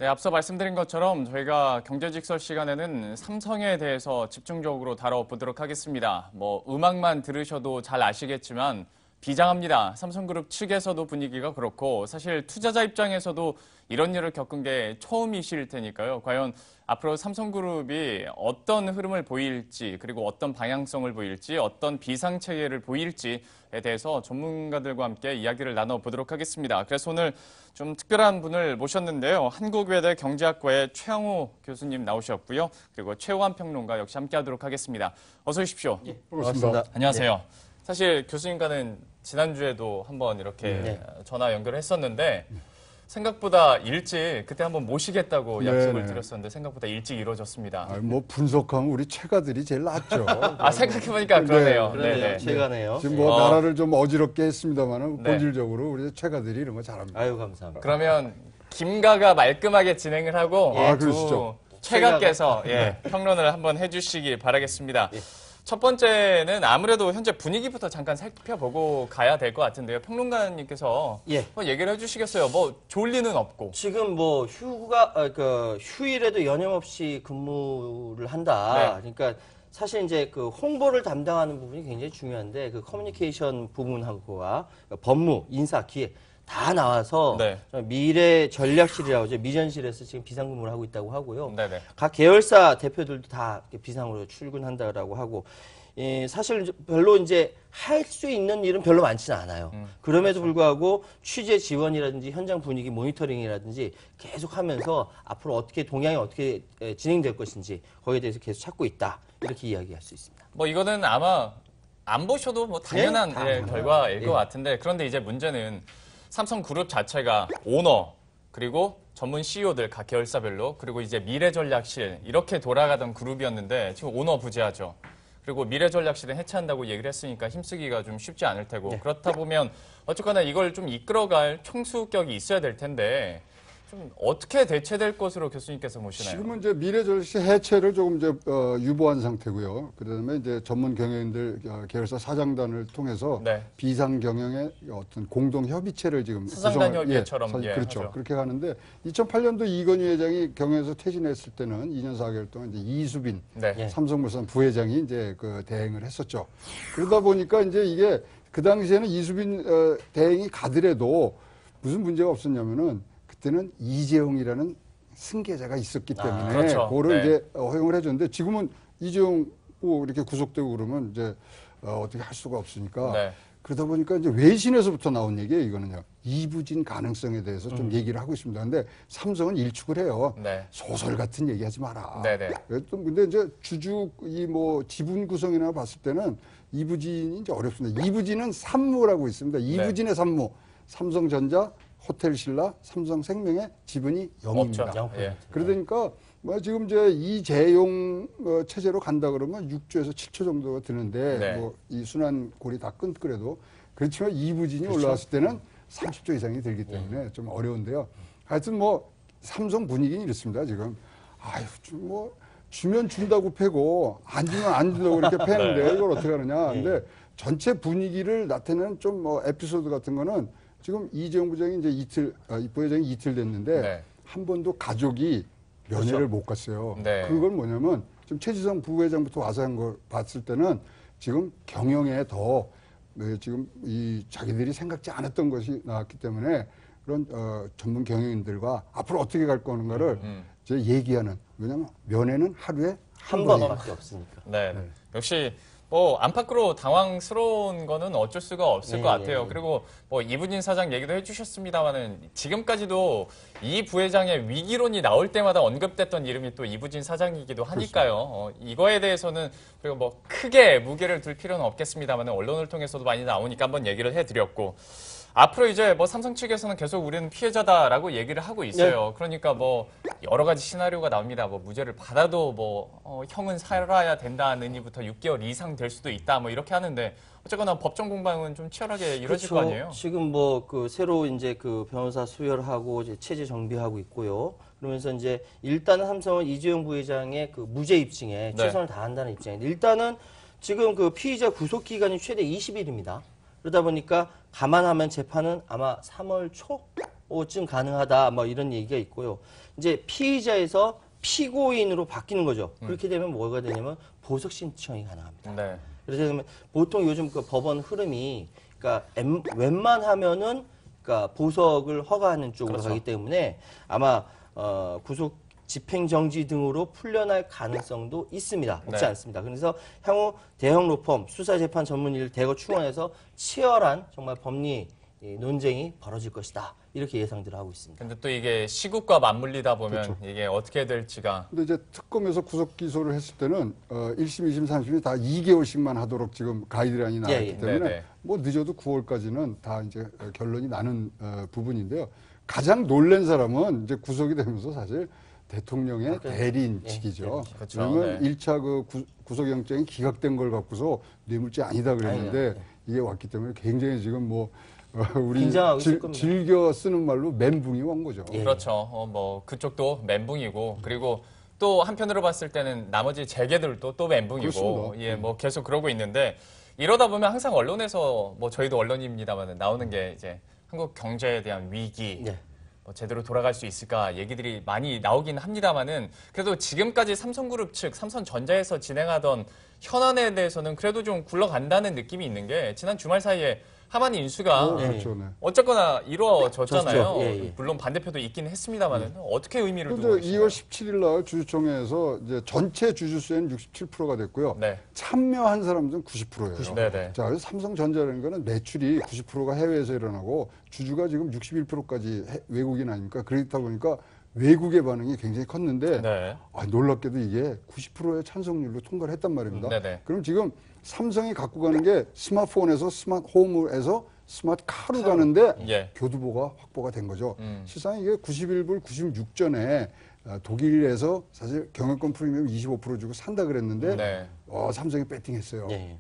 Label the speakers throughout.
Speaker 1: 네, 앞서 말씀드린 것처럼 저희가 경제직설 시간에는 삼성에 대해서 집중적으로 다뤄보도록 하겠습니다. 음악만 들으셔도 잘 아시겠지만 비장합니다. 삼성그룹 측에서도 분위기가 그렇고 사실 투자자 입장에서도 이런 일을 겪은 게 처음이실 테니까요. 과연 앞으로 삼성그룹이 어떤 흐름을 보일지 그리고 어떤 방향성을 보일지 어떤 비상체계를 보일지에 대해서 전문가들과 함께 이야기를 나눠보도록 하겠습니다. 그래서 오늘 좀 특별한 분을 모셨는데요. 한국외대 경제학과의 최영호 교수님 나오셨고요. 그리고 최호환 평론가 역시 함께하도록 하겠습니다. 어서 오십시오.
Speaker 2: 예, 반갑습니다.
Speaker 1: 안녕하세요. 네. 사실 교수님과는 지난주에도 한번 이렇게 전화 연결을 했었는데 생각보다 일찍 그때 한번 모시겠다고 약속을 드렸었는데 생각보다 일찍 이루어졌습니다.
Speaker 2: 분석하면 우리 최가들이 제일 낫죠.
Speaker 1: 생각해보니까 그러네요.
Speaker 3: 그러네요. 최가네요.
Speaker 2: 지금 나라를 좀 어지럽게 했습니다만 본질적으로 우리 최가들이 이런 거 잘합니다.
Speaker 3: 아유, 감사합니다.
Speaker 1: 그러면 김가가 말끔하게 진행을 하고
Speaker 2: 그러시죠.
Speaker 1: 최가께서 평론을 한번 해주시길 바라겠습니다. 첫 번째는 아무래도 현재 분위기부터 잠깐 살펴보고 가야 될 것 같은데요. 평론가님께서 얘기를 해주시겠어요? 좋을 리는 없고.
Speaker 3: 지금 휴일에도 연염없이 근무를 한다. 그러니까 사실 이제 그 홍보를 담당하는 부분이 굉장히 중요한데 그 커뮤니케이션 부분하고와 법무, 인사, 기획 다 나와서 미래 전략실이라고 하죠. 미전실에서 지금 비상근무를 하고 있다고 하고요. 각 계열사 대표들도 다 비상으로 출근한다라고 하고 사실 별로 이제 할 수 있는 일은 별로 많지는 않아요. 그럼에도 불구하고 취재 지원이라든지 현장 분위기 모니터링이라든지 계속 하면서 앞으로 어떻게 동향이 어떻게 진행될 것인지 거기에 대해서 계속 찾고 있다. 이렇게 이야기할 수 있습니다.
Speaker 1: 이거는 아마 안 보셔도 당연한 결과일 것 같은데 그런데 이제 문제는 삼성그룹 자체가 오너 그리고 전문 CEO들 각 계열사별로 그리고 이제 미래전략실 이렇게 돌아가던 그룹이었는데 지금 오너 부재하죠. 그리고 미래전략실은 해체한다고 얘기를 했으니까 힘쓰기가 좀 쉽지 않을 테고 그렇다 보면 어쨌거나 이걸 좀 이끌어갈 총수격이 있어야 될 텐데 좀 어떻게 대체될 것으로 교수님께서 보시나요?
Speaker 2: 지금은 이제 미래전략실 해체를 조금 이제 유보한 상태고요. 그다음에 이제 전문 경영인들 계열사 사장단을 통해서 비상 경영의 어떤 공동 협의체를 지금
Speaker 1: 사장단 협의회처럼
Speaker 2: 그렇죠.
Speaker 1: 하죠.
Speaker 2: 그렇게 가는데 2008년도 이건희 회장이 경영에서 퇴진했을 때는 2년 4개월 동안 이제 이수빈 삼성물산 부회장이 이제 그 대행을 했었죠. 그러다 보니까 이제 이게 그 당시에는 이수빈 대행이 가더라도 무슨 문제가 없었냐면은 그때는 이재용이라는 승계자가 있었기 때문에 그거를 이제 허용을 해줬는데 지금은 이재용 이렇게 구속되고 그러면 이제 어떻게 할 수가 없으니까 그러다 보니까 이제 외신에서부터 나온 얘기예요. 이거는요. 이부진 가능성에 대해서 좀 얘기를 하고 있습니다. 근데 삼성은 일축을 해요. 소설 같은 얘기하지 마라. 근데 이제 주주 지분 구성이나 봤을 때는 이부진이 이제 어렵습니다. 이부진은 산무라고 있습니다. 이부진의 산무, 삼성전자, 호텔신라, 삼성생명의 지분이 0입니다. 그러니까 지금 이제 이재용 체제로 간다 그러면 6조에서 7조 정도가 드는데 이 순환골이 다 끊더라도 그렇지만 이부진이 올라왔을 때는 30조 이상이 들기 때문에 좀 어려운데요. 하여튼 삼성 분위기는 이렇습니다. 지금 주면 준다고 패고 안 주면 안 준다고 이렇게 패는데 이걸 어떻게 하느냐. 근데 전체 분위기를 나타내는 좀 에피소드 같은 거는 지금 이재용 부장이 이제 부회장이 이틀 됐는데 한 번도 가족이 면회를 못 갔어요. 그건 뭐냐면 지금 최지성 부회장부터 와서 한 걸 봤을 때는 지금 경영에 더 지금 자기들이 생각지 않았던 것이 나왔기 때문에 그런 전문 경영인들과 앞으로 어떻게 갈 거는가를 이제 얘기하는 왜냐하면 면회는 하루에 한
Speaker 3: 번밖에 없으니까.
Speaker 1: 역시 안팎으로 당황스러운 거는 어쩔 수가 없을 것 같아요. 그리고 이부진 사장 얘기도 해주셨습니다만은 지금까지도 이 부회장의 위기론이 나올 때마다 언급됐던 이름이 또 이부진 사장이기도 하니까요. 이거에 대해서는 그리고 크게 무게를 둘 필요는 없겠습니다만은 언론을 통해서도 많이 나오니까 한번 얘기를 해드렸고 앞으로 이제 삼성 측에서는 계속 우리는 피해자다라고 얘기를 하고 있어요. 그러니까 여러 가지 시나리오가 나옵니다. 무죄를 받아도 형은 살아야 된다는 의미부터 6개월 이상 될 수도 있다. 이렇게 하는데 어쨌거나 법정 공방은 좀 치열하게 이루어질 거 아니에요?
Speaker 3: 지금 새로 이제 그 변호사 수혈하고 이제 체제 정비하고 있고요. 그러면서 이제 일단은 삼성은 이재용 부회장의 그 무죄 입증에 최선을 다한다는 입장인데 일단은 지금 그 피의자 구속 기간이 최대 20일입니다. 그러다 보니까 감안하면 재판은 아마 3월 초 쯤 가능하다 뭐 이런 얘기가 있고요. 이제 피의자에서 피고인으로 바뀌는 거죠. 그렇게 되면 뭐가 되냐면 보석 신청이 가능합니다.
Speaker 1: 네.
Speaker 3: 그래서 보통 요즘 그 법원 흐름이 그러니까 웬만하면은 그러니까 보석을 허가하는 쪽으로
Speaker 1: 그렇죠.
Speaker 3: 가기 때문에 아마 구속 집행정지 등으로 풀려날 가능성도 있습니다. 없지
Speaker 1: 네.
Speaker 3: 않습니다. 그래서 향후 대형 로펌, 수사재판 전문의를 대거 충원해서 치열한 정말 법리 논쟁이 벌어질 것이다. 이렇게 예상들을 하고 있습니다.
Speaker 1: 근데 또 이게 시국과 맞물리다 보면
Speaker 2: 그렇죠.
Speaker 1: 이게 어떻게 될지가.
Speaker 2: 근데 이제 특검에서 구속 기소를 했을 때는 1심, 2심, 3심이 다 2개월씩만 하도록 지금 가이드라인이 나왔기
Speaker 3: 예.
Speaker 2: 때문에
Speaker 1: 네네.
Speaker 2: 뭐 늦어도 9월까지는 다 이제 결론이 나는 부분인데요. 가장 놀란 사람은 이제 구속이 되면서 사실 대통령의 대리인 측이죠.
Speaker 1: 그렇죠.
Speaker 2: 왜냐면
Speaker 1: 네.
Speaker 2: 1차 그 구속영장이 기각된 걸 갖고서 뇌물죄 아니다 그랬는데 이게 왔기 때문에 굉장히 지금 뭐 우리
Speaker 3: 긴장하고 있을 겁니다.
Speaker 2: 즐겨 쓰는 말로 멘붕이 온 거죠.
Speaker 3: 예.
Speaker 1: 그렇죠. 뭐 그쪽도 멘붕이고 그리고 또 한편으로 봤을 때는 나머지 재계들도 또 멘붕이고
Speaker 2: 그렇습니다.
Speaker 1: 예, 뭐 계속 그러고 있는데 이러다 보면 항상 언론에서 뭐 저희도 언론입니다만 나오는 게 이제 한국 경제에 대한 위기
Speaker 3: 네.
Speaker 1: 뭐 제대로 돌아갈 수 있을까 얘기들이 많이 나오긴 합니다만은 그래도 지금까지 삼성그룹 측 삼성전자에서 진행하던 현안에 대해서는 그래도 좀 굴러간다는 느낌이 있는 게 지난 주말 사이에 하만 인수가
Speaker 2: 그렇죠. 네.
Speaker 1: 어쨌거나 이루어졌잖아요.
Speaker 3: 졌죠. 예.
Speaker 1: 물론 반대표도 있긴 했습니다만은 어떻게 의미를 두고
Speaker 2: 그런데
Speaker 1: 계시나요?
Speaker 2: 2월 17일 날 주주총회에서 이제 전체 주주수에는 67%가 됐고요.
Speaker 1: 네.
Speaker 2: 참여한 사람들은 90%예요.
Speaker 1: 네네.
Speaker 2: 자, 그래서 삼성전자라는 거는 매출이 90%가 해외에서 일어나고 주주가 지금 61%까지 외국인 아닙니까? 그렇다 보니까 외국의 반응이 굉장히 컸는데
Speaker 1: 네.
Speaker 2: 놀랍게도 이게 90%의 찬성률로 통과를 했단 말입니다.
Speaker 1: 네네.
Speaker 2: 그럼 지금 삼성이 갖고 가는 게 스마트폰에서 스마트홈에서 스마트카로 가는데
Speaker 1: 예.
Speaker 2: 교두보가 확보가 된 거죠. 실상 이게 91불 96전에 독일에서 사실 경영권 프리미엄 25% 주고 산다 그랬는데
Speaker 1: 네.
Speaker 2: 삼성이 배팅했어요.
Speaker 3: 네.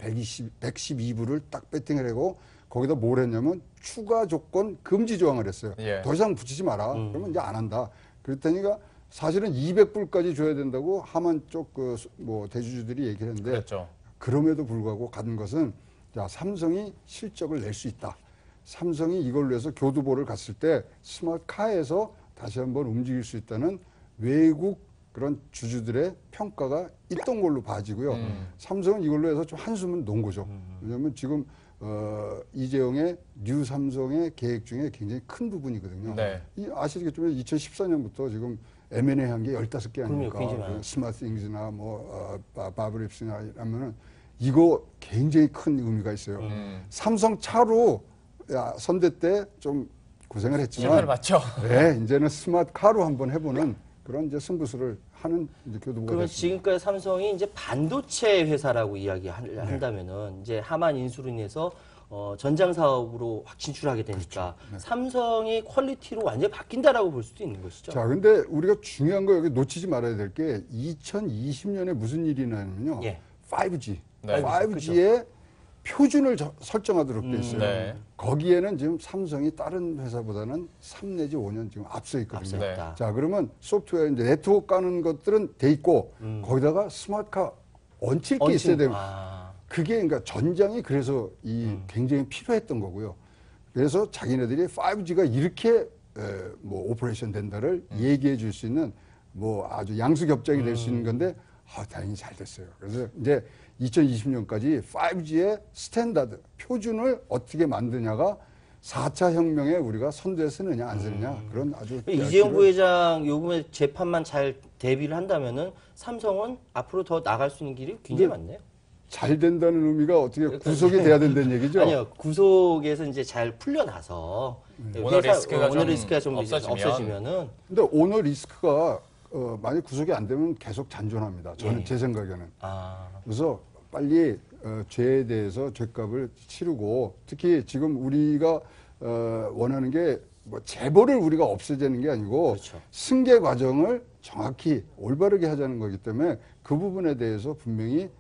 Speaker 2: 112불을 딱 배팅을 하고 거기다 뭘 했냐면 추가 조건 금지 조항을 했어요.
Speaker 1: 예.
Speaker 2: 더 이상 붙이지 마라. 그러면 이제 안 한다. 그랬더니가 사실은 200불까지 줘야 된다고 하만 쪽 그 뭐 대주주들이 얘기를 했는데
Speaker 1: 그렇죠.
Speaker 2: 그럼에도 불구하고 가는 것은 자, 삼성이 실적을 낼 수 있다. 삼성이 이걸로 해서 교두보를 갔을 때 스마트카에서 다시 한번 움직일 수 있다는 외국 그런 주주들의 평가가 있던 걸로 봐지고요. 삼성은 이걸로 해서 좀 한숨은 놓은 거죠. 왜냐하면 지금 이재용의 뉴 삼성의 계획 중에 굉장히 큰 부분이거든요.
Speaker 1: 네.
Speaker 2: 아시겠지만 2014년부터 지금 M&A 한 게 15개 아닙니까?
Speaker 3: 굉장히 많아요.
Speaker 2: 스마트띵즈나 바브립스나 이러면은 이거 굉장히 큰 의미가 있어요. 삼성 차로 선대 때 좀 고생을
Speaker 1: 실패를
Speaker 2: 했지만
Speaker 1: 맞죠.
Speaker 2: 네, 이제는 스마트카로 한번 해보는 그런 이제 승부수를 하는 이제 교두보가
Speaker 3: 그러면
Speaker 2: 됐습니다.
Speaker 3: 지금까지 삼성이 이제 반도체 회사라고 이야기한다면은 이제 하만 인수로 인해서 전장 사업으로 확 진출하게 되니까 삼성이 퀄리티로 완전히 바뀐다라고 볼 수도 있는 것이죠.
Speaker 2: 자, 근데 우리가 중요한 거 여기 놓치지 말아야 될 게 2020년에 무슨 일이 나냐면요.
Speaker 3: 예.
Speaker 2: 5G.
Speaker 1: 네.
Speaker 2: 5G의 표준을 설정하도록 돼 있어요.
Speaker 1: 네.
Speaker 2: 거기에는 지금 삼성이 다른 회사보다는 3 내지 5년 지금 앞서 있거든요.
Speaker 1: 네.
Speaker 3: 있다.
Speaker 2: 자, 그러면 소프트웨어 이제 네트워크 까는 것들은 돼 있고 거기다가 스마트카 얹힐 게 있어야 되고 그게 그러니까 전장이 그래서 이 굉장히 필요했던 거고요. 그래서 자기네들이 5G가 이렇게 뭐 오퍼레이션 된다를 얘기해 줄 수 있는 뭐 아주 양수겹장이 될 수 있는 건데 다행히 잘 됐어요. 그래서 이제 2020년까지 5G의 스탠다드, 표준을 어떻게 만드냐가 4차 혁명에 우리가 선두에 서느냐 안 서느냐 그런 아주
Speaker 3: 이재용 부회장 요금의 재판만 잘 대비를 한다면은 삼성은 앞으로 더 나갈 수 있는 길이 굉장히 많네요.
Speaker 2: 잘 된다는 의미가 어떻게 구속이 돼야 된다는 얘기죠?
Speaker 3: 아니요, 구속에서 이제 잘 풀려나서
Speaker 1: 오너 리스크가
Speaker 3: 오너 리스크가 좀 이제
Speaker 1: 없어지면.
Speaker 3: 없어지면은
Speaker 2: 근데 오너 리스크가 만약 구속이 안 되면 계속 잔존합니다. 저는
Speaker 3: 예.
Speaker 2: 제 생각에는.
Speaker 3: 아,
Speaker 2: 그래서 빨리 죄에 대해서 죄값을 치르고 특히 지금 우리가 원하는 게 뭐 재벌을 우리가 없애자는 게 아니고
Speaker 3: 그렇죠.
Speaker 2: 승계 과정을 정확히 올바르게 하자는 거기 때문에 그 부분에 대해서 분명히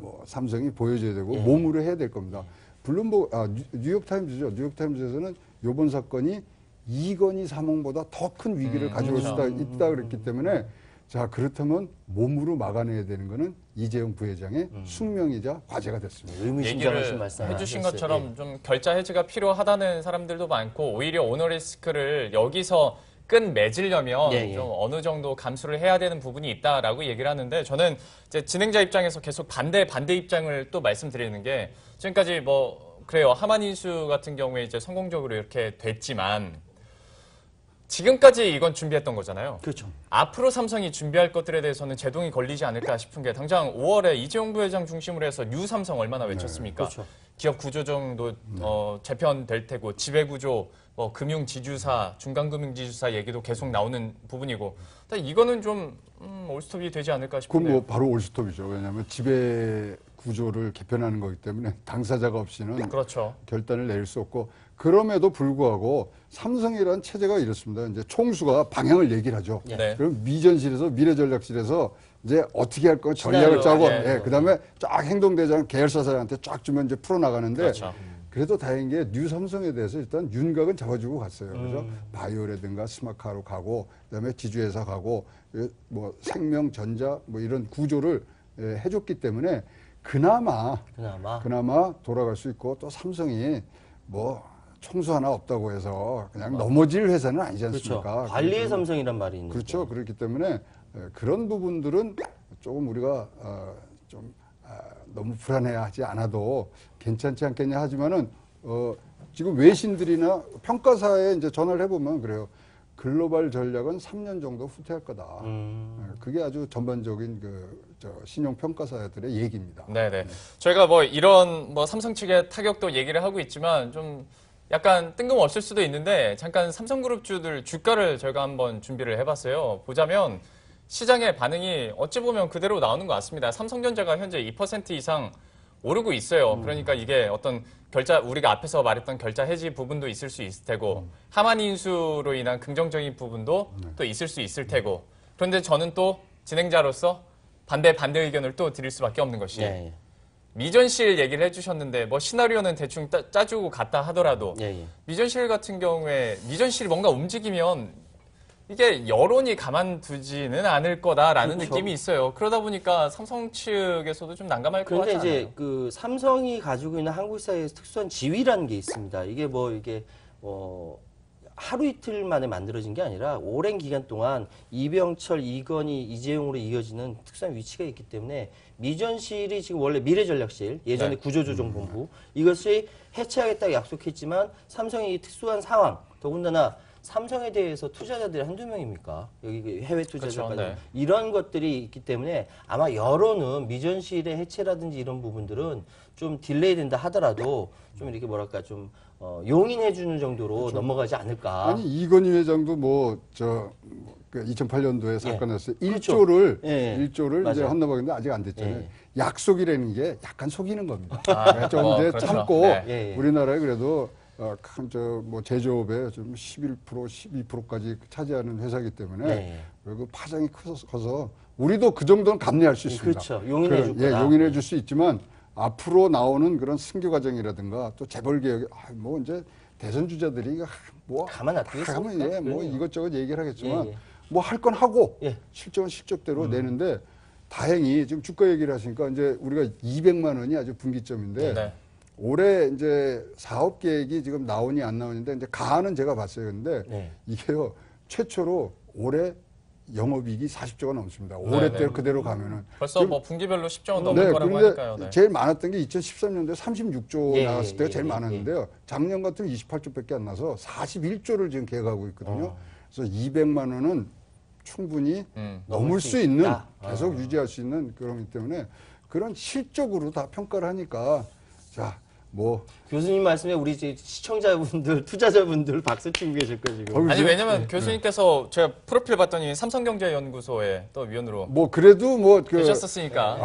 Speaker 2: 뭐 삼성이 보여줘야 되고
Speaker 3: 예.
Speaker 2: 몸으로 해야 될 겁니다. 블룸버그 뉴욕타임즈죠. 뉴욕타임즈에서는 이번 사건이 이건희 사몽보다 더 큰 위기를 가져올 수 있다 그랬기 때문에 자, 그렇다면 몸으로 막아내야 되는 거는 이재용 부회장의 숙명이자 과제가 됐습니다.
Speaker 1: 얘기를 해주신 것처럼 좀 결자 해지가 필요하다는 사람들도 많고 오히려 오너리스크를 여기서 끈 맺으려면 좀 어느 정도 감수를 해야 되는 부분이 있다라고 얘기를 하는데 저는 이제 진행자 입장에서 계속 반대 입장을 또 말씀드리는 게 지금까지 뭐 그래요. 하만인수 같은 경우에 이제 성공적으로 이렇게 됐지만 지금까지 이건 준비했던 거잖아요.
Speaker 3: 그렇죠.
Speaker 1: 앞으로 삼성이 준비할 것들에 대해서는 제동이 걸리지 않을까 싶은 게 당장 5월에 이재용 부회장 중심으로 해서 뉴 삼성 얼마나 외쳤습니까?
Speaker 3: 그렇죠.
Speaker 1: 기업 구조정도 재편될 테고 지배구조, 뭐 금융지주사, 중간금융지주사 얘기도 계속 나오는 부분이고 이거는 좀 올스톱이 되지 않을까 싶은데요.
Speaker 2: 그건 뭐 바로 올스톱이죠. 왜냐하면 지배 구조를 개편하는 거기 때문에 당사자가 없이는
Speaker 1: 그렇죠.
Speaker 2: 결단을 내릴 수 없고 그럼에도 불구하고 삼성이라는 체제가 이렇습니다. 이제 총수가 방향을 얘기를 하죠.
Speaker 1: 네.
Speaker 2: 그럼 미전실에서 미래전략실에서 이제 어떻게 할 거 전략을 짜고 그다음에 쫙 행동대장 계열사들한테 쫙 주면 이제 풀어나가는데
Speaker 1: 그렇죠.
Speaker 2: 그래도 다행인 게 뉴 삼성에 대해서 일단 윤곽은 잡아주고 갔어요. 그래서 바이오라든가 스마카로 가고 그다음에 지주회사 가고 뭐 생명, 전자 뭐 이런 구조를 해줬기 때문에 그나마 돌아갈 수 있고 또 삼성이 뭐 총수 하나 없다고 해서 그냥 넘어질 회사는 아니지 않습니까?
Speaker 3: 그렇죠. 관리의 삼성이란 말이 있는데.
Speaker 2: 그렇죠. 그렇기 때문에 그런 부분들은 조금 우리가 너무 불안해하지 않아도 괜찮지 않겠냐 하지만은 지금 외신들이나 평가사에 이제 전화를 해보면 그래요. 글로벌 전략은 3년 정도 후퇴할 거다. 그게 아주 전반적인 신용 평가사들의 얘기입니다.
Speaker 1: 네네. 저희가 뭐 이런 뭐 삼성 측의 타격도 얘기를 하고 있지만 좀 약간 뜬금없을 수도 있는데 잠깐 삼성그룹주들 주가를 저희가 한번 준비를 해봤어요. 보자면 시장의 반응이 어찌 보면 그대로 나오는 것 같습니다. 삼성전자가 현재 2% 이상 오르고 있어요. 그러니까 이게 어떤 우리가 앞에서 말했던 결자 해지 부분도 있을 수 있을 테고 하만인수로 인한 긍정적인 부분도 또 있을 수 있을 테고 그런데 저는 또 진행자로서 반대 의견을 또 드릴 수밖에 없는 것이 미전실 얘기를 해주셨는데 뭐 시나리오는 대충 짜주고 갔다 하더라도 미전실 같은 경우에 미전실이 뭔가 움직이면 이게 여론이 가만두지는 않을 거다라는
Speaker 3: 그렇죠.
Speaker 1: 느낌이 있어요. 그러다 보니까 삼성 측에서도 좀 난감할 것 같지 않아요?
Speaker 3: 그런데 이제 그 삼성이 가지고 있는 한국 사회의 특수한 지위라는 게 있습니다. 이게 하루 이틀 만에 만들어진 게 아니라 오랜 기간 동안 이병철, 이건희, 이재용으로 이어지는 특수한 위치가 있기 때문에 미전실이 지금 원래 미래전략실, 예전에 구조조정본부 이것이 해체하겠다고 약속했지만 삼성이 이 특수한 상황, 더군다나 삼성에 대해서 투자자들이 한두 명입니까? 여기 해외 투자자까지.
Speaker 1: 그렇죠, 네.
Speaker 3: 이런 것들이 있기 때문에 아마 여론은 미전실의 해체라든지 이런 부분들은 좀 딜레이 된다 하더라도 좀 이렇게 뭐랄까 좀 용인해주는 정도로 그렇죠. 넘어가지 않을까.
Speaker 2: 아니 이건희 회장도 2008년도에 사건 났어요.
Speaker 3: 그렇죠.
Speaker 2: 1조를
Speaker 3: 맞아요.
Speaker 2: 이제 헌납하는데 아직 안 됐잖아요. 약속이라는 게 약간 속이는 겁니다. 좀 이제
Speaker 1: 그렇죠.
Speaker 2: 참고
Speaker 1: 네.
Speaker 2: 우리나라에 그래도 제조업의 좀 11%, 12%까지 차지하는 회사이기 때문에 그리고 파장이 커서 우리도 그 정도는 감내할 수 있습니다.
Speaker 3: 그렇죠. 용인해 줄 거다.
Speaker 2: 용인해 줄 수 있지만 앞으로 나오는 그런 승계 과정이라든가 또 재벌 개혁, 이제 대선 주자들이
Speaker 3: 가만 놔두겠습니까?
Speaker 2: 이것저것 얘기를 하겠지만 뭐 할 건 하고 실적은 실적대로 내는데 다행히 지금 주가 얘기를 하시니까 이제 우리가 200만 원이 아주 분기점인데 올해 이제 사업 계획이 지금 나오니 안 나오는데 이제 가는 제가 봤어요. 근데 이게요 최초로 올해 영업이익이 40조가 넘습니다. 올해대로 그대로 가면은
Speaker 1: 벌써 뭐 분기별로 10조 원 넘을 거라고 하니까요.
Speaker 2: 제일 많았던 게 2013년도에 36조 나왔을 때가 제일 많았는데요. 작년 같은 28조밖에 안 나서 41조를 지금 계획하고 있거든요. 그래서 200만 원은 충분히 넘을 수 있는 계속 유지할 수 있는 그러기 때문에 그런 실적으로 다 평가를 하니까
Speaker 3: 교수님 말씀에 우리 시청자분들, 투자자분들 박수 치고 계실 거예요, 지금.
Speaker 1: 아니, 왜냐면 교수님께서 제가 프로필 봤더니 삼성경제연구소에 또 위원으로.
Speaker 2: 그래도
Speaker 1: 계셨었으니까.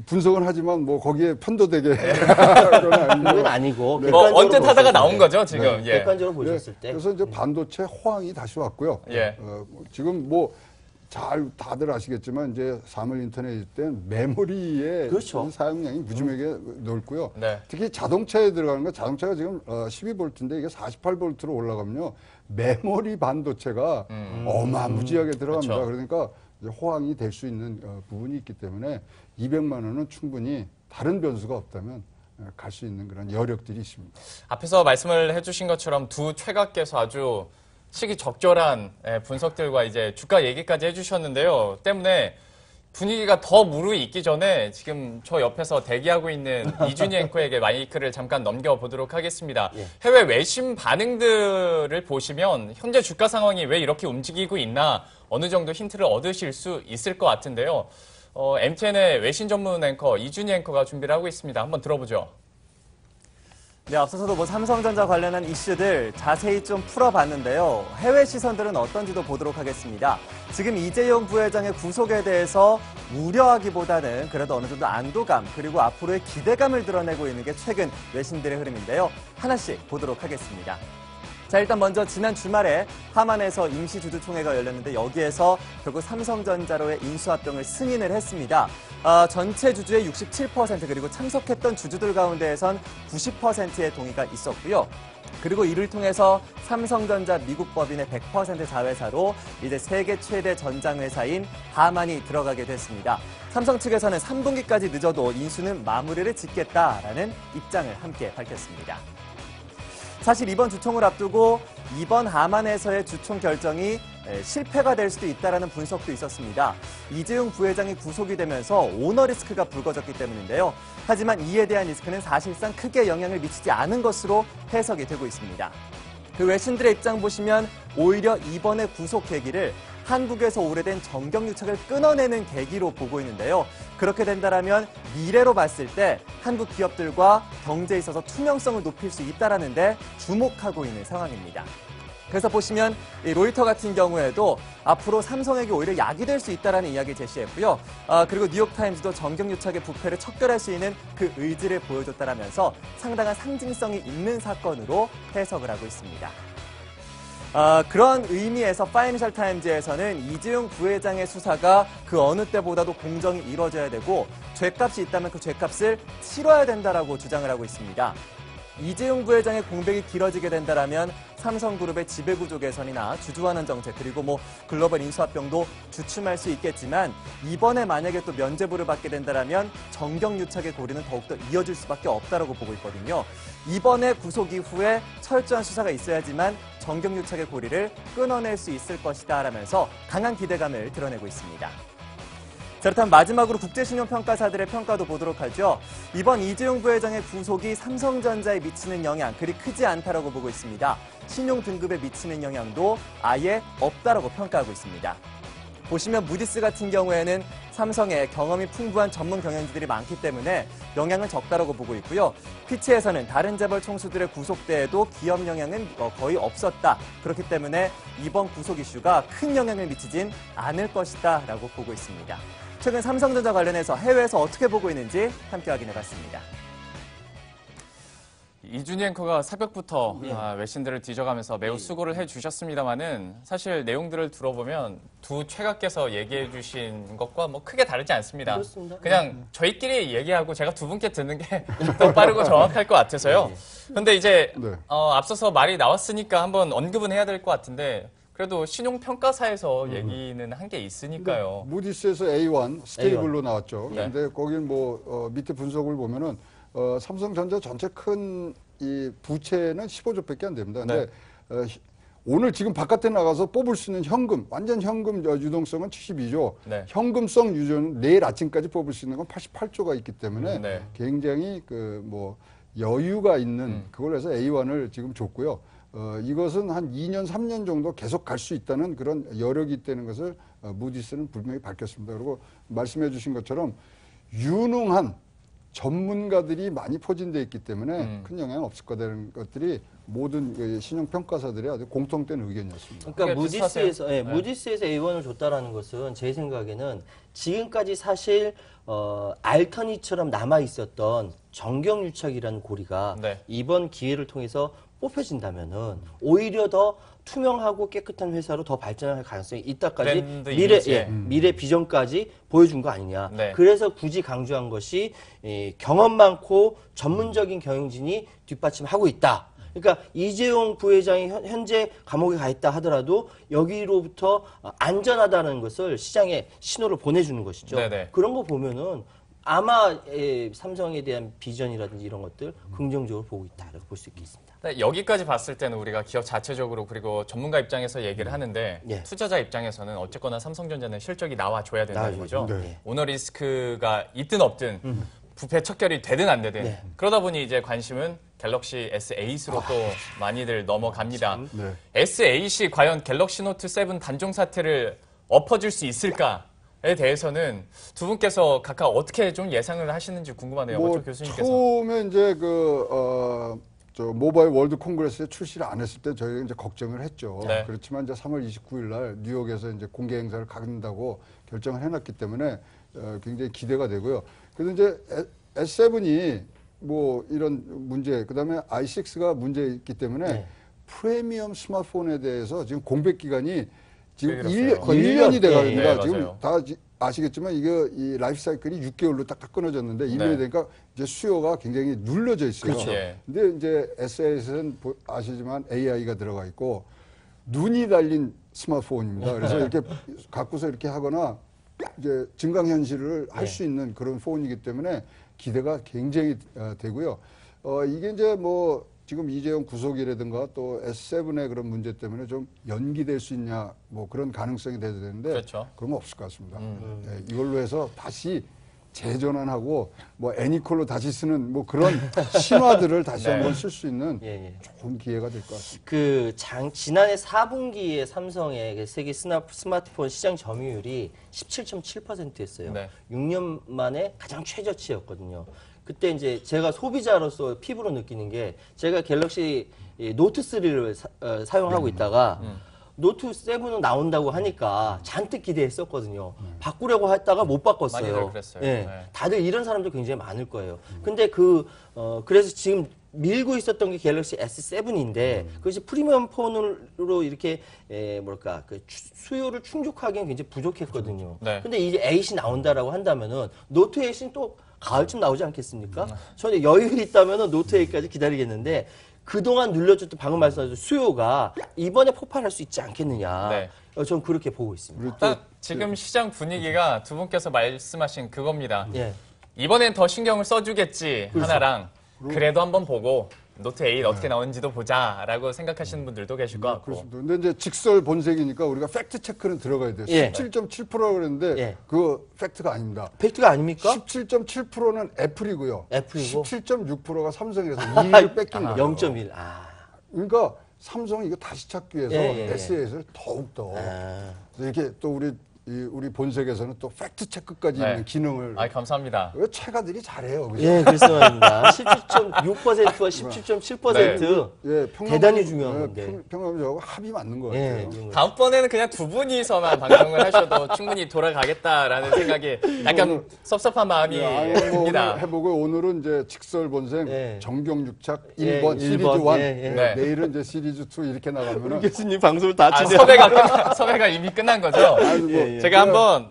Speaker 2: 분석은 하지만 거기에 편도되게.
Speaker 3: 그건 아니고.
Speaker 1: 언뜻 하다가 나온 거죠, 지금.
Speaker 3: 객관적으로 보셨을 때.
Speaker 2: 그래서 이제 반도체 호황이 다시 왔고요. 지금 다들 아시겠지만 이제 사물 인터넷일 땐 메모리의
Speaker 3: 그렇죠.
Speaker 2: 사용량이 무지하게 넓고요.
Speaker 1: 네.
Speaker 2: 특히 자동차에 들어가는 거 자동차가 지금 12V인데 이게 48V로 올라가면요. 메모리 반도체가 어마무지하게 들어갑니다.
Speaker 1: 그렇죠.
Speaker 2: 그러니까 이제 호황이 될 수 있는 부분이 있기 때문에 200만 원은 충분히 다른 변수가 없다면 갈 수 있는 그런 여력들이 있습니다.
Speaker 1: 앞에서 말씀을 해주신 것처럼 두 최각께서 아주 시기적절한 분석들과 이제 주가 얘기까지 해주셨는데요. 때문에 분위기가 더 무르익기 전에 지금 저 옆에서 대기하고 있는 이준희 앵커에게 마이크를 잠깐 넘겨보도록 하겠습니다.
Speaker 3: 예.
Speaker 1: 해외 외신 반응들을 보시면 현재 주가 상황이 왜 이렇게 움직이고 있나 어느 정도 힌트를 얻으실 수 있을 것 같은데요. MTN의 외신 전문 앵커 이준희 앵커가 준비를 하고 있습니다. 한번 들어보죠.
Speaker 4: 네, 앞서서도 삼성전자 관련한 이슈들 자세히 좀 풀어봤는데요. 해외 시선들은 어떤지도 보도록 하겠습니다. 지금 이재용 부회장의 구속에 대해서 우려하기보다는 그래도 어느 정도 안도감 그리고 앞으로의 기대감을 드러내고 있는 게 최근 외신들의 흐름인데요. 하나씩 보도록 하겠습니다. 자, 일단 먼저 지난 주말에 하만에서 임시주주총회가 열렸는데 여기에서 결국 삼성전자로의 인수합병을 승인을 했습니다. 전체 주주의 67% 그리고 참석했던 주주들 가운데에선 90%의 동의가 있었고요. 그리고 이를 통해서 삼성전자 미국 법인의 100% 자회사로 이제 세계 최대 전장회사인 하만이 들어가게 됐습니다. 삼성 측에서는 3분기까지 늦어도 인수는 마무리를 짓겠다라는 입장을 함께 밝혔습니다. 사실 이번 주총을 앞두고 이번 하만에서의 주총 결정이 실패가 될 수도 있다는 분석도 있었습니다. 이재용 부회장이 구속이 되면서 오너 리스크가 불거졌기 때문인데요. 하지만 이에 대한 리스크는 사실상 크게 영향을 미치지 않은 것으로 해석이 되고 있습니다. 그 외신들의 입장 보시면 오히려 이번의 구속 계기를 한국에서 오래된 정경유착을 끊어내는 계기로 보고 있는데요. 그렇게 된다면 미래로 봤을 때 한국 기업들과 경제에 있어서 투명성을 높일 수 있다는 데 주목하고 있는 상황입니다. 그래서 보시면 이 로이터 같은 경우에도 앞으로 삼성에게 오히려 약이 될 수 있다는 이야기 제시했고요. 그리고 뉴욕타임즈도 정경유착의 부패를 척결할 수 있는 그 의지를 보여줬다라면서 상당한 상징성이 있는 사건으로 해석을 하고 있습니다. 그런 의미에서 파이낸셜 타임즈에서는 이재용 부회장의 수사가 그 어느 때보다도 공정이 이루어져야 되고 죗값이 있다면 그 죗값을 치러야 된다라고 주장을 하고 있습니다. 이재용 부회장의 공백이 길어지게 된다면 삼성그룹의 지배구조 개선이나 주주환원 정책 그리고 글로벌 인수합병도 주춤할 수 있겠지만 이번에 만약에 또 면죄부를 받게 된다면 정경유착의 고리는 더욱더 이어질 수밖에 없다라고 보고 있거든요. 이번에 구속 이후에 철저한 수사가 있어야지만 정경유착의 고리를 끊어낼 수 있을 것이다 라면서 강한 기대감을 드러내고 있습니다. 자, 그렇다면 마지막으로 국제신용평가사들의 평가도 보도록 하죠. 이번 이재용 부회장의 구속이 삼성전자에 미치는 영향 그리 크지 않다라고 보고 있습니다. 신용 등급에 미치는 영향도 아예 없다라고 평가하고 있습니다. 보시면 무디스 같은 경우에는 삼성에 경험이 풍부한 전문 경영진들이 많기 때문에 영향은 적다라고 보고 있고요. 피치에서는 다른 재벌 총수들의 구속대에도 기업 영향은 거의 없었다. 그렇기 때문에 이번 구속 이슈가 큰 영향을 미치진 않을 것이다 라고 보고 있습니다. 최근 삼성전자 관련해서 해외에서 어떻게 보고 있는지 함께 확인해봤습니다.
Speaker 1: 이준희 앵커가 새벽부터 외신들을 뒤져가면서 매우 수고를 해주셨습니다만은 사실 내용들을 들어보면 두 최각께서 얘기해 주신 것과 크게 다르지 않습니다.
Speaker 3: 그렇습니다.
Speaker 1: 그냥 저희끼리 얘기하고 제가 두 분께 듣는 게 더 빠르고 정확할 것 같아서요. 그런데 이제 앞서서 말이 나왔으니까 한번 언급은 해야 될 것 같은데 그래도 신용평가사에서 얘기는 한 게 있으니까요.
Speaker 2: 무디스에서 A1 스테이블로
Speaker 3: A1.
Speaker 2: 나왔죠.
Speaker 1: 네.
Speaker 2: 근데 거긴 밑에 분석을 보면은 삼성전자 전체 큰 이 부채는 15조밖에 안 됩니다. 근데 오늘 지금 바깥에 나가서 뽑을 수 있는 현금, 완전 현금 유동성은 72조,
Speaker 1: 네.
Speaker 2: 현금성 유조는 내일 아침까지 뽑을 수 있는 건 88조가 있기 때문에
Speaker 1: 네.
Speaker 2: 굉장히 여유가 있는 그걸 해서 A1을 지금 줬고요. 이것은 한 2년, 3년 정도 계속 갈 수 있다는 그런 여력이 있다는 것을 무디스는 분명히 밝혔습니다. 그리고 말씀해 주신 것처럼 유능한 전문가들이 많이 포진되어 있기 때문에 큰 영향은 없을 거라는 것들이 모든 신용평가사들의 아주 공통된 의견이었습니다.
Speaker 3: 그러니까 무디스에서,
Speaker 1: 네.
Speaker 3: 무디스에서 A1을 줬다라는 것은 제 생각에는 지금까지 사실 알터니처럼 남아 있었던 정경유착이라는 고리가 이번 기회를 통해서 뽑혀진다면은 오히려 더 투명하고 깨끗한 회사로 더 발전할 가능성이 있다까지
Speaker 1: 브랜드
Speaker 3: 미래
Speaker 1: 이미지에.
Speaker 3: 미래 비전까지 보여준 거 아니냐.
Speaker 1: 네.
Speaker 3: 그래서 굳이 강조한 것이 경험 많고 전문적인 경영진이 뒷받침하고 있다. 그러니까 이재용 부회장이 현재 감옥에 가 있다 하더라도 여기로부터 안전하다는 것을 시장에 신호를 보내주는 것이죠.
Speaker 1: 네네.
Speaker 3: 그런 거 보면은 아마 삼성에 대한 비전이라든지 이런 것들 긍정적으로 보고 있다라고 볼 수 있겠습니다.
Speaker 1: 네, 여기까지 봤을 때는 우리가 기업 자체적으로 그리고 전문가 입장에서 얘기를 하는데
Speaker 3: 예.
Speaker 1: 투자자 입장에서는 어쨌거나 삼성전자는 실적이 나와줘야 된다는 거죠.
Speaker 2: 네.
Speaker 1: 오너 리스크가 있든 없든 부패 척결이 되든 안 되든
Speaker 3: 네.
Speaker 1: 그러다 보니 이제 관심은 갤럭시 S8으로 또 많이들 넘어갑니다.
Speaker 2: 네.
Speaker 1: S8이 과연 갤럭시 노트 7 단종 사태를 엎어줄 수 있을까에 대해서는 두 분께서 각각 어떻게 좀 예상을 하시는지 궁금하네요.
Speaker 2: 뭐
Speaker 1: 어쩌 교수님께서.
Speaker 2: 처음에 이제 저 모바일 월드 콩그레스에 출시를 안 했을 때 저희가 이제 걱정을 했죠.
Speaker 1: 네.
Speaker 2: 그렇지만 이제 3월 29일 날 뉴욕에서 이제 공개 행사를 갖는다고 결정을 해놨기 때문에 굉장히 기대가 되고요. 그래서 이제 S7이 뭐 이런 문제, 그다음에 i6가 문제 있기 때문에
Speaker 3: 네.
Speaker 2: 프리미엄 스마트폰에 대해서 지금 공백 기간이 지금
Speaker 1: 꽤 길었어요.
Speaker 2: 1년이 돼갑니다.
Speaker 1: 네,
Speaker 2: 지금
Speaker 1: 맞아요.
Speaker 2: 다 아시겠지만 이게 이 라이프 사이클이 6개월로 딱딱 끊어졌는데 1년이
Speaker 1: 네.
Speaker 2: 되니까 이제 수요가 굉장히 눌러져 있어요.
Speaker 1: 그렇죠. 예.
Speaker 2: 근데 이제 S8은 아시지만 AI가 들어가 있고 눈이 달린 스마트폰입니다. 그래서 이렇게 갖고서 이렇게 하거나 이제 증강현실을 할 수 있는 그런 폰이기 때문에 기대가 굉장히 되고요. 이게 이제 뭐 지금 이재용 구속이라든가 또 S7의 그런 문제 때문에 좀 연기될 수 있냐 뭐 그런 가능성이 돼야 되는데
Speaker 1: 그렇죠.
Speaker 2: 그런 건 없을 것 같습니다. 네, 이걸로 해서 다시 재전환하고 뭐 애니콜로 다시 쓰는 뭐 그런 신화들을 다시
Speaker 1: 네.
Speaker 2: 한번 쓸 수 있는
Speaker 3: 예, 예.
Speaker 2: 좋은 기회가 될 것 같습니다.
Speaker 3: 지난해 4분기에 삼성의 그 세계 스마트폰 시장 점유율이 17.7%였어요.
Speaker 1: 네.
Speaker 3: 6년 만에 가장 최저치였거든요. 그때 이제 제가 소비자로서 피부로 느끼는 게 제가 갤럭시 노트 3를 사용하고 있다가 노트 7은 나온다고 하니까 잔뜩 기대했었거든요. 바꾸려고 했다가 못 바꿨어요.
Speaker 1: 많이들 그랬어요.
Speaker 3: 예.
Speaker 1: 네.
Speaker 3: 다들 이런 사람도 굉장히 많을 거예요. 근데 그래서 지금 밀고 있었던 게 갤럭시 S7인데 그것이 프리미엄 폰으로 이렇게 뭐랄까 그 수요를 충족하기엔 굉장히 부족했거든요.
Speaker 1: 네.
Speaker 3: 근데 이제 8이 나온다라고 한다면은 노트 8은 또 가을쯤 나오지 않겠습니까? 저는 여유 있다면은 노트 8까지 기다리겠는데 그동안 눌려줬던 방금 말씀하신 수요가 이번에 폭발할 수 있지 않겠느냐.
Speaker 1: 네.
Speaker 3: 저는 그렇게 보고 있습니다.
Speaker 2: 그리고 또
Speaker 1: 딱 지금 시장 분위기가 두 분께서 말씀하신 그겁니다.
Speaker 3: 예.
Speaker 1: 이번엔 더 신경을 써주겠지
Speaker 3: 그렇죠.
Speaker 1: 하나랑 그래도 한번 보고 노트 8 어떻게 나오는지도 보자라고 생각하시는 분들도 계실 것 같고.
Speaker 2: 그렇습니다. 근데 이제 직설 본색이니까 우리가 팩트 체크는 들어가야 돼요.
Speaker 3: 예.
Speaker 2: 17.7%라고 그랬는데
Speaker 3: 예.
Speaker 2: 그거 팩트가 아닙니다.
Speaker 3: 팩트가 아닙니까?
Speaker 2: 17.7%는 애플이고요.
Speaker 3: 애플이고
Speaker 2: 17.6%가 삼성이라서 2위를 뺏긴 거예요.
Speaker 3: 0.1.
Speaker 2: 그러니까 삼성이 이거 다시 찾기 위해서
Speaker 3: 예, 예.
Speaker 2: SAS를 더욱더
Speaker 3: 아.
Speaker 2: 이렇게 또 우리 본색에서는 또 팩트 체크까지
Speaker 1: 네.
Speaker 2: 있는 기능을
Speaker 1: 아, 감사합니다.
Speaker 2: 왜 최가들이 잘해요. 그죠?
Speaker 3: 예, 그래서 말입니다. 17.6%와 17.7%
Speaker 2: 예,
Speaker 3: 대단히 중요한 건데.
Speaker 2: 평범적으로 합이 맞는 것
Speaker 3: 예,
Speaker 2: 같아요.
Speaker 3: 그런 거.
Speaker 1: 다음번에는 그냥 두 분이서만 방송을 하셔도 충분히 돌아가겠다라는 생각이 약간 섭섭한 마음이
Speaker 2: 아니, 뭐
Speaker 1: 듭니다.
Speaker 2: 오늘 해보고 오늘은 이제 직설 본색
Speaker 3: 예.
Speaker 2: 정경육착
Speaker 3: 예,
Speaker 2: 1번 시리즈
Speaker 3: 1번.
Speaker 2: 1
Speaker 3: 예, 예.
Speaker 1: 네.
Speaker 2: 내일은 이제 시리즈 2 이렇게 나가면은
Speaker 3: 교수님 방송을 다
Speaker 1: 아,
Speaker 3: 치세요.
Speaker 1: 섭외가 이미 끝난 거죠?
Speaker 2: 아니, 뭐
Speaker 3: 예, 예.
Speaker 1: 제가 한번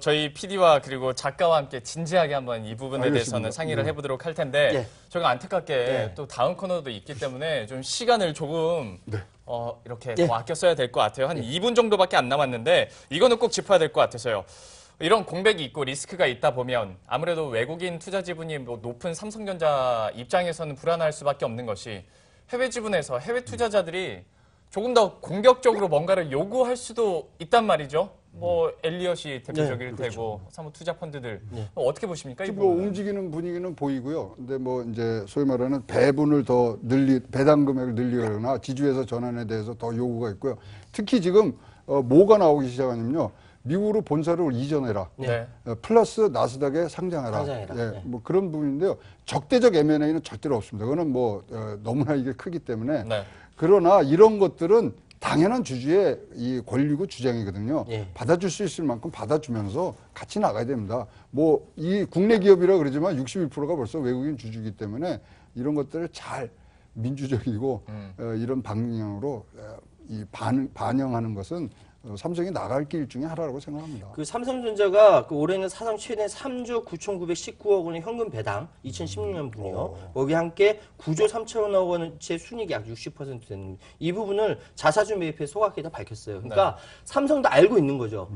Speaker 1: 저희 PD와 그리고 작가와 함께 진지하게 한번 이 부분에
Speaker 2: 알겠습니다.
Speaker 1: 대해서는 상의를
Speaker 2: 네.
Speaker 1: 해보도록 할 텐데
Speaker 3: 예.
Speaker 1: 저희가 안타깝게
Speaker 3: 예.
Speaker 1: 또 다음 코너도 있기 때문에 좀 시간을 조금
Speaker 2: 네.
Speaker 1: 이렇게
Speaker 3: 예.
Speaker 1: 더 아껴 써야 될 것 같아요. 한 2분 정도밖에 안 남았는데 이거는 꼭 짚어야 될 것 같아서요. 이런 공백이 있고 리스크가 있다 보면 아무래도 외국인 투자 지분이 뭐 높은 삼성전자 입장에서는 불안할 수밖에 없는 것이 해외 지분에서 해외 투자자들이 조금 더 공격적으로 뭔가를 요구할 수도 있단 말이죠. 뭐 엘리엇이 대표적일
Speaker 3: 네, 그렇죠.
Speaker 1: 테고 사모 투자 펀드들
Speaker 3: 네.
Speaker 1: 어떻게 보십니까? 이
Speaker 2: 뭐
Speaker 1: 부분은?
Speaker 2: 움직이는 분위기는 보이고요. 근데 뭐 이제 소위 말하는 배분을 더 배당 금액을 늘리거나 지주에서 전환에 대해서 더 요구가 있고요. 특히 지금 뭐가 나오기 시작하냐면요. 미국으로 본사를 이전해라.
Speaker 1: 네.
Speaker 2: 플러스 나스닥에 상장해라.
Speaker 3: 상장해라.
Speaker 2: 예,
Speaker 3: 네.
Speaker 2: 뭐 그런 부분인데요. 적대적 M&A는 절대로 없습니다. 그거는 뭐 너무나 이게 크기 때문에.
Speaker 1: 네.
Speaker 2: 그러나 이런 것들은 당연한 주주의 이 권리고 주장이거든요.
Speaker 3: 예.
Speaker 2: 받아줄 수 있을 만큼 받아주면서 같이 나가야 됩니다. 뭐 이 국내 기업이라 그러지만 61%가 벌써 외국인 주주이기 때문에 이런 것들을 잘 민주적이고 이런 방향으로 이 반영하는 것은 삼성이 나갈 길 중에 하나라고 생각합니다.
Speaker 3: 그 삼성전자가 그 올해는 사상 최대 3조 9,919억 원의 현금 배당, 2016년 분이요. 거기 함께 9조 3천억 원어치의 순이익이 약 60% 되는 이 부분을 자사주 매입에 소각해다 밝혔어요. 그러니까 삼성도 알고 있는 거죠.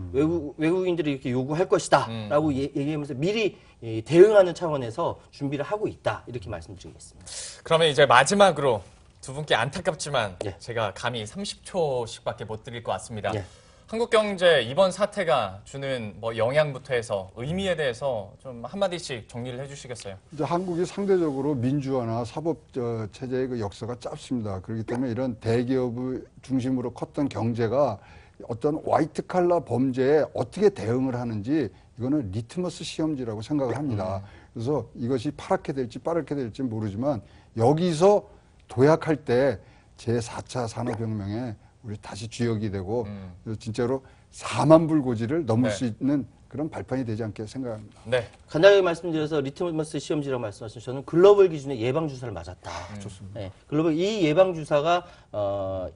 Speaker 3: 외국인들이 이렇게 요구할 것이다라고 얘기하면서 미리 대응하는 차원에서 준비를 하고 있다 이렇게 말씀드리겠습니다.
Speaker 1: 그러면 이제 마지막으로 두 분께 안타깝지만
Speaker 3: 예.
Speaker 1: 제가 감히 30초씩밖에 못 드릴 것 같습니다.
Speaker 3: 예.
Speaker 1: 한국 경제 이번 사태가 주는 뭐 영향부터 해서 의미에 대해서 좀 한마디씩 정리를 해주시겠어요?
Speaker 2: 이제 한국이 상대적으로 민주화나 사법 체제의 그 역사가 짧습니다. 그렇기 때문에 이런 대기업을 중심으로 컸던 경제가 어떤 화이트 칼라 범죄에 어떻게 대응을 하는지 이거는 리트머스 시험지라고 생각을 합니다. 그래서 이것이 파랗게 될지 빠르게 될지 모르지만 여기서 도약할 때 제4차 산업혁명에 우리 다시 주역이 되고 진짜로 4만 불 고지를 넘을 수 있는 그런 발판이 되지 않게 생각합니다.
Speaker 1: 네.
Speaker 3: 간단하게 말씀드려서 리트머스 시험지라고 말씀하신 저는 글로벌 기준의 예방주사를 맞았다.
Speaker 2: 좋습니다.
Speaker 3: 네, 글로벌 이 예방주사가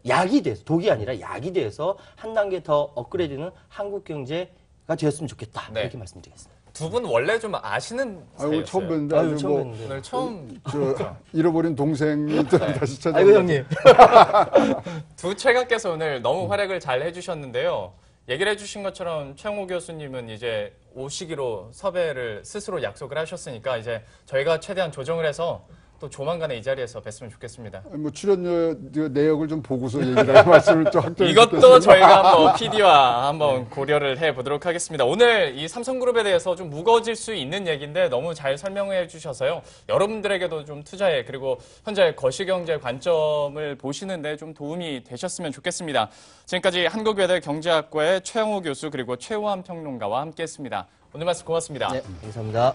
Speaker 3: 약이 돼서 독이 아니라 약이 돼서 한 단계 더 업그레이드는 한국 경제가 되었으면 좋겠다.
Speaker 1: 네.
Speaker 3: 이렇게 말씀드리겠습니다.
Speaker 1: 두 분 원래 좀 아시는
Speaker 2: 아이고, 처음
Speaker 1: 사이였어요.
Speaker 2: 뵀는데 아주
Speaker 3: 처음
Speaker 2: 뭐
Speaker 3: 뵀는데.
Speaker 1: 오늘 처음
Speaker 2: 잃어버린 동생이 또 다시 찾아.
Speaker 3: 아이고 형님.
Speaker 1: 두 최강께서 오늘 너무 활약을 잘 해주셨는데요. 얘기를 해주신 것처럼 최영호 교수님은 이제 오시기로 섭외를 스스로 약속을 하셨으니까 이제 저희가 최대한 조정을 해서 또 조만간에 이 자리에서 뵀으면 좋겠습니다.
Speaker 2: 뭐 출연료 내역을 좀 보고서 얘기를 말씀을 좀 확정해
Speaker 1: 이것도 저희가 한번 PD와 한번 고려를 해보도록 하겠습니다. 오늘 이 삼성그룹에 대해서 좀 무거워질 수 있는 얘기인데 너무 잘 설명해 주셔서요. 여러분들에게도 좀 투자에 그리고 현재 거시경제 관점을 보시는데 좀 도움이 되셨으면 좋겠습니다. 지금까지 한국외대 경제학과의 최영호 교수 그리고 최우환 평론가와 함께했습니다. 오늘 말씀 고맙습니다.
Speaker 3: 네, 감사합니다.